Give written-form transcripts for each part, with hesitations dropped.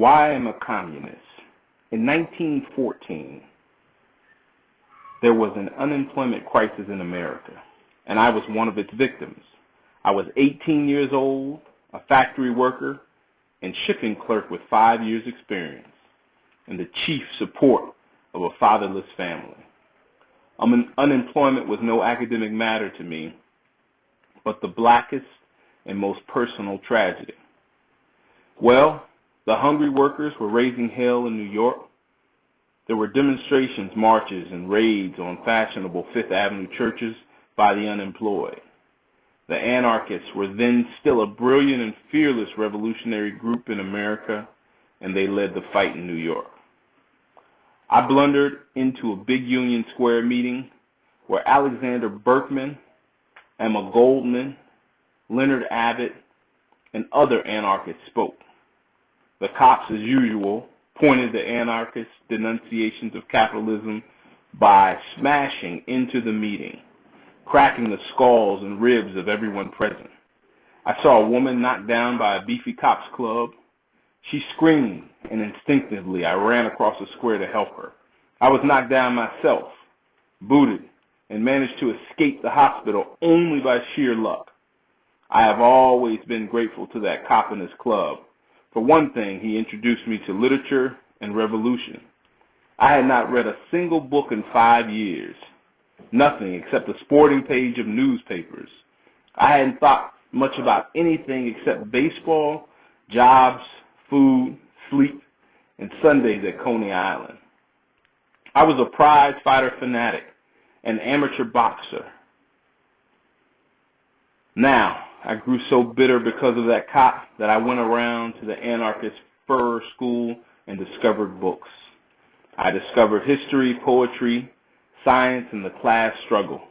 Why I'm a communist. In 1914, there was an unemployment crisis in America, and I was one of its victims. I was 18 years old, a factory worker, and shipping clerk with 5 years' experience, and the chief support of a fatherless family. Unemployment was no academic matter to me, but the blackest and most personal tragedy. Well, the hungry workers were raising hell in New York. There were demonstrations, marches, and raids on fashionable Fifth Avenue churches by the unemployed. The anarchists were then still a brilliant and fearless revolutionary group in America, and they led the fight in New York. I blundered into a big Union Square meeting where Alexander Berkman, Emma Goldman, Leonard Abbott, and other anarchists spoke. The cops, as usual, pointed the anarchists' denunciations of capitalism by smashing into the meeting, cracking the skulls and ribs of everyone present. I saw a woman knocked down by a beefy cops club. She screamed, and instinctively I ran across the square to help her. I was knocked down myself, booted, and managed to escape the hospital only by sheer luck. I have always been grateful to that cop in his club. For one thing, he introduced me to literature and revolution. I had not read a single book in 5 years, nothing except a sporting page of newspapers. I hadn't thought much about anything except baseball, jobs, food, sleep, and Sundays at Coney Island. I was a prize fighter fanatic, an amateur boxer. Now, I grew so bitter because of that cop that I went around to the anarchist fur school and discovered books. I discovered history, poetry, science, and the class struggle.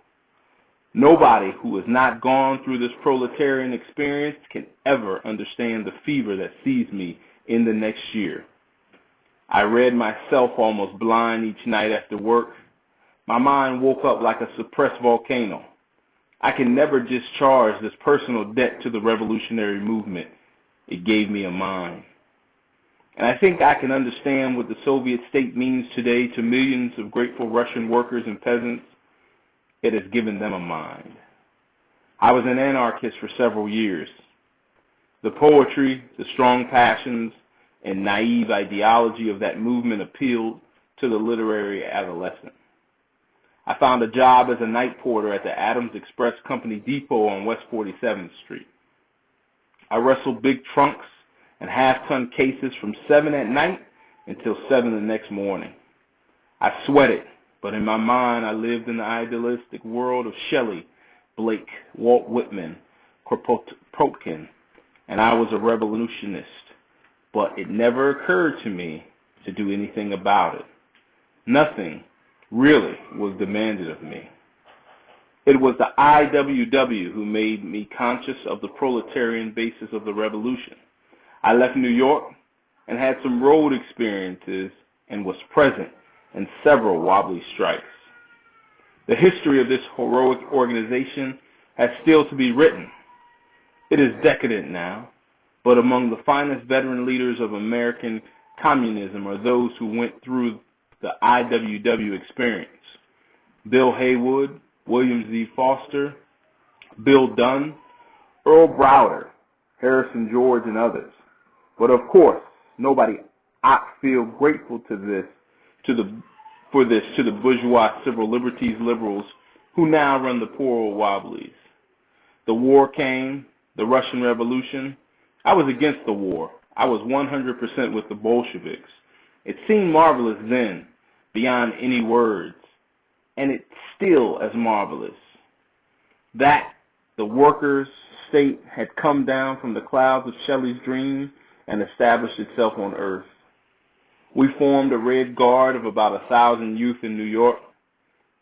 Nobody who has not gone through this proletarian experience can ever understand the fever that seized me in the next year. I read myself almost blind each night after work. My mind woke up like a suppressed volcano. I can never discharge this personal debt to the revolutionary movement. It gave me a mind. And I think I can understand what the Soviet state means today to millions of grateful Russian workers and peasants. It has given them a mind. I was an anarchist for several years. The poetry, the strong passions, and naive ideology of that movement appealed to the literary adolescent. I found a job as a night porter at the Adams Express Company Depot on West 47th Street. I wrestled big trunks and half-ton cases from 7 at night until 7 the next morning. I sweated, but in my mind I lived in the idealistic world of Shelley, Blake, Walt Whitman, Kropotkin, and I was a revolutionist, but it never occurred to me to do anything about it. Nothing really was demanded of me. It was the IWW who made me conscious of the proletarian basis of the revolution. I left New York and had some road experiences and was present in several wobbly strikes. The history of this heroic organization has still to be written. It is decadent now, but among the finest veteran leaders of American communism are those who went through the IWW experience. Bill Haywood, William Z. Foster, Bill Dunn, Earl Browder, Harrison George, and others. But of course, nobody ought to feel grateful to the bourgeois civil liberties liberals who now run the poor old wobblies. The war came, the Russian Revolution. I was against the war. I was 100% with the Bolsheviks. It seemed marvelous then, beyond any words, and it's still as marvelous. That the workers' state had come down from the clouds of Shelley's dream and established itself on earth. We formed a Red Guard of about 1,000 youth in New York,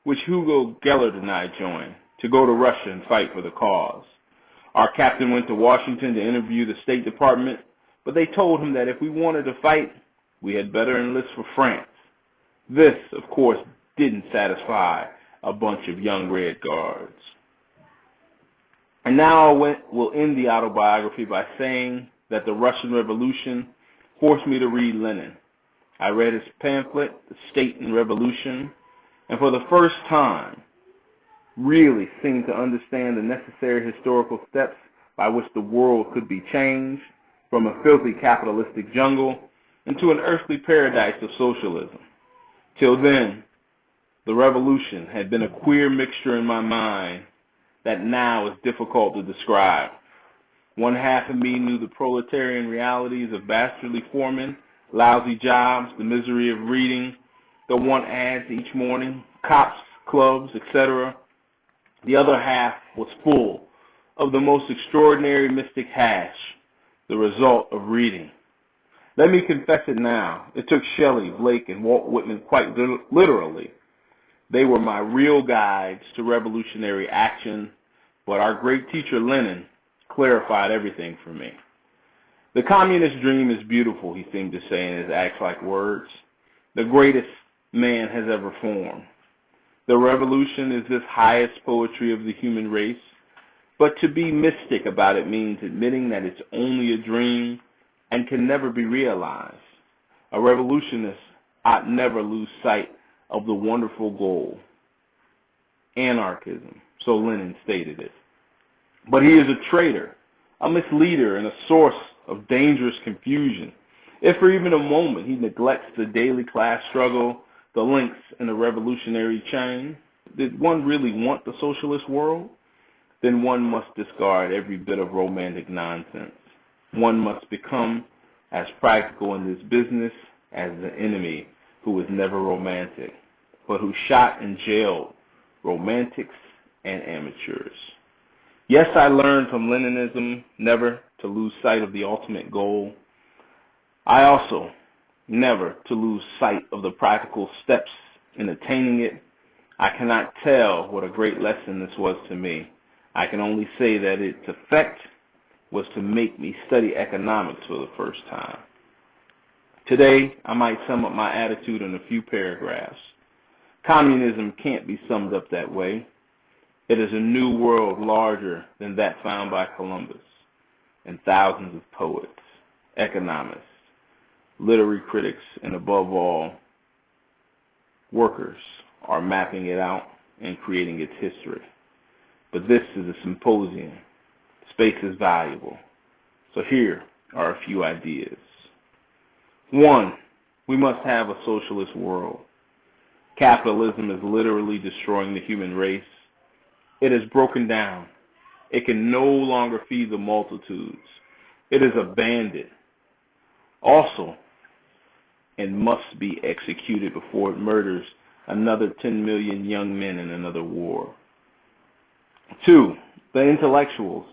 which Hugo Gellert and I joined, to go to Russia and fight for the cause. Our captain went to Washington to interview the State Department, but they told him that if we wanted to fight, we had better enlist for France. This, of course, didn't satisfy a bunch of young Red Guards. And now I will end the autobiography by saying that the Russian Revolution forced me to read Lenin. I read his pamphlet, The State and Revolution, and for the first time, really seemed to understand the necessary historical steps by which the world could be changed from a filthy capitalistic jungle into an earthly paradise of socialism. Till then, the revolution had been a queer mixture in my mind that now is difficult to describe. One half of me knew the proletarian realities of bastardly foremen, lousy jobs, the misery of reading, the want ads each morning, cops, clubs, etc. The other half was full of the most extraordinary mystic hash, the result of reading. Let me confess it now. It took Shelley, Blake, and Walt Whitman quite literally. They were my real guides to revolutionary action, but our great teacher Lenin clarified everything for me. The communist dream is beautiful, he seemed to say in his acts-like words. The greatest man has ever formed. The revolution is this highest poetry of the human race, but to be mystic about it means admitting that it's only a dream and can never be realized. A revolutionist ought never lose sight of the wonderful goal, anarchism, so Lenin stated it. But he is a traitor, a misleader, and a source of dangerous confusion. If for even a moment he neglects the daily class struggle, the links in the revolutionary chain, did one really want the socialist world? Then one must discard every bit of romantic nonsense. One must become as practical in this business as the enemy who was never romantic, but who shot and jailed romantics and amateurs. Yes, I learned from Leninism never to lose sight of the ultimate goal. I also never to lose sight of the practical steps in attaining it. I cannot tell what a great lesson this was to me. I can only say that its effect was to make me study economics for the first time. Today, I might sum up my attitude in a few paragraphs. Communism can't be summed up that way. It is a new world larger than that found by Columbus, and thousands of poets, economists, literary critics, and above all, workers are mapping it out and creating its history. But this is a symposium. Space is valuable. So here are a few ideas. 1, we must have a socialist world. Capitalism is literally destroying the human race. It is broken down. It can no longer feed the multitudes. It is a bandit. Also, and must be executed before it murders another 10 million young men in another war. 2, the intellectuals,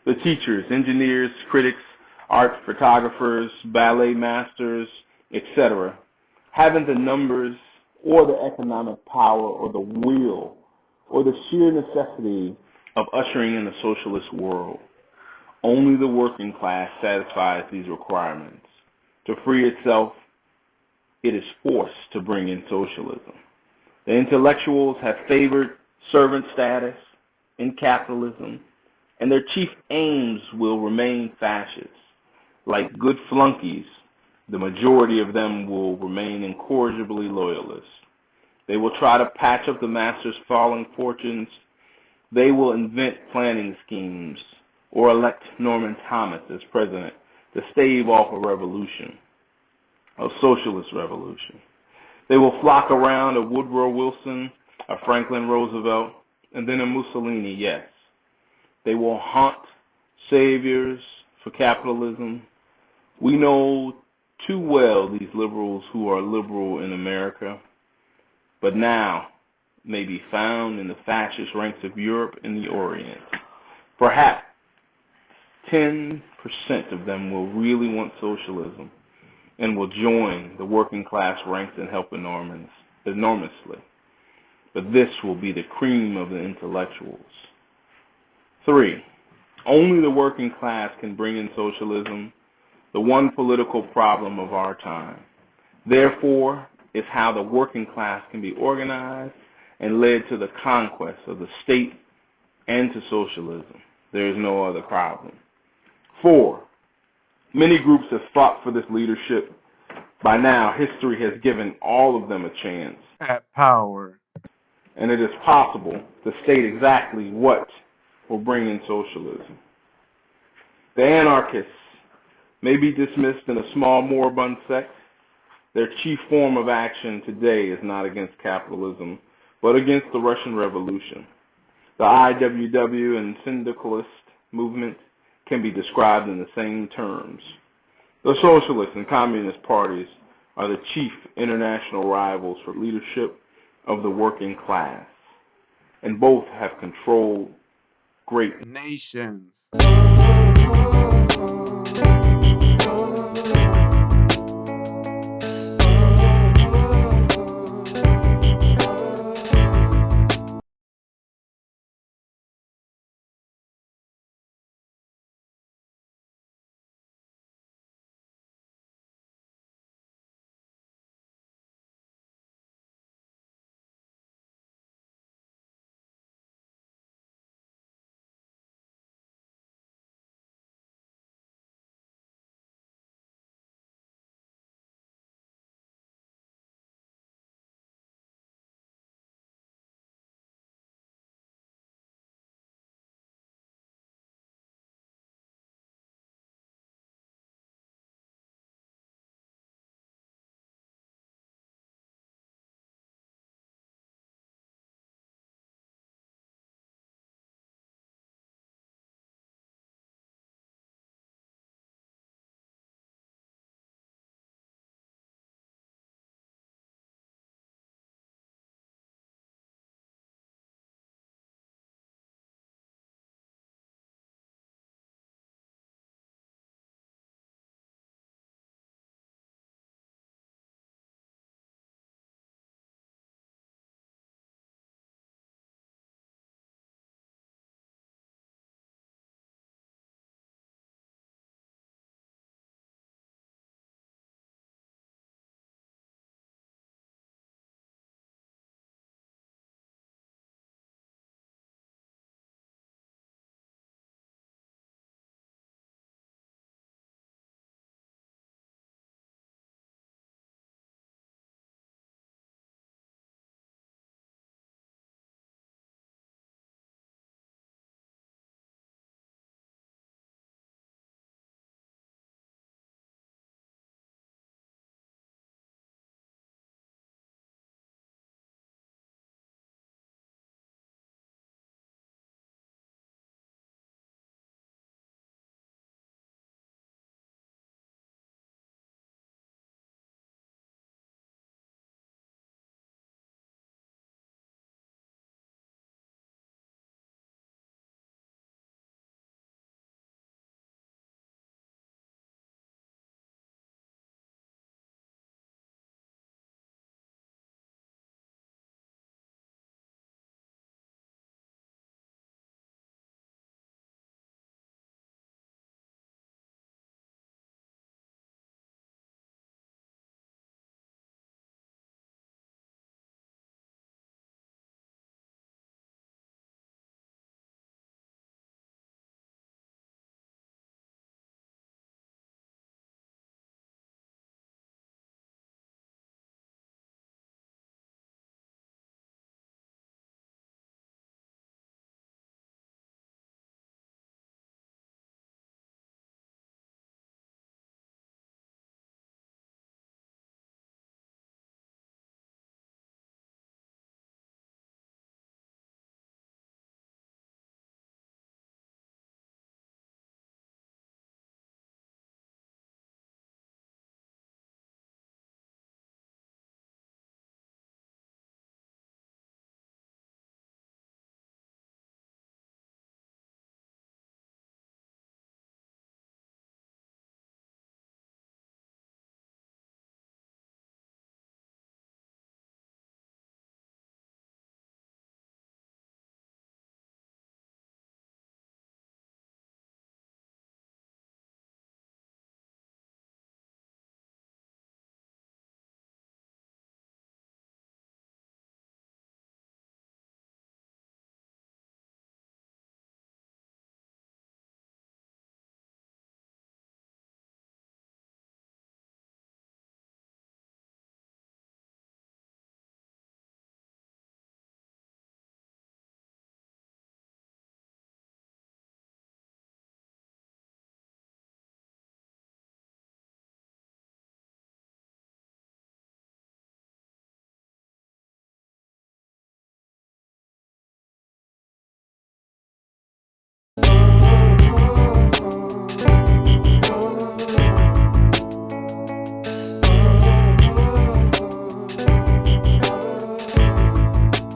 the teachers, engineers, critics, art photographers, ballet masters, etc., haven't the numbers or the economic power or the will or the sheer necessity of ushering in a socialist world. Only the working class satisfies these requirements. To free itself, it is forced to bring in socialism. The intellectuals have favored servant status in capitalism, and their chief aims will remain fascist. Like good flunkies, the majority of them will remain incorrigibly loyalists. They will try to patch up the master's falling fortunes. They will invent planning schemes or elect Norman Thomas as president to stave off a revolution, a socialist revolution. They will flock around a Woodrow Wilson, a Franklin Roosevelt, and then a Mussolini, yes. They will haunt saviors for capitalism. We know too well these liberals who are liberal in America, but now may be found in the fascist ranks of Europe and the Orient. Perhaps 10% of them will really want socialism and will join the working class ranks and help enormously. But this will be the cream of the intellectuals. 3, only the working class can bring in socialism, the one political problem of our time. Therefore, is how the working class can be organized and led to the conquest of the state and to socialism. There is no other problem. 4, Many groups have fought for this leadership. By now, history has given all of them a chance. At power. And it is possible to state exactly what will bring in socialism. The anarchists may be dismissed in a small moribund sect. Their chief form of action today is not against capitalism, but against the Russian Revolution. The IWW and syndicalist movement can be described in the same terms. The socialist and communist parties are the chief international rivals for leadership of the working class, and both have controlled great nations.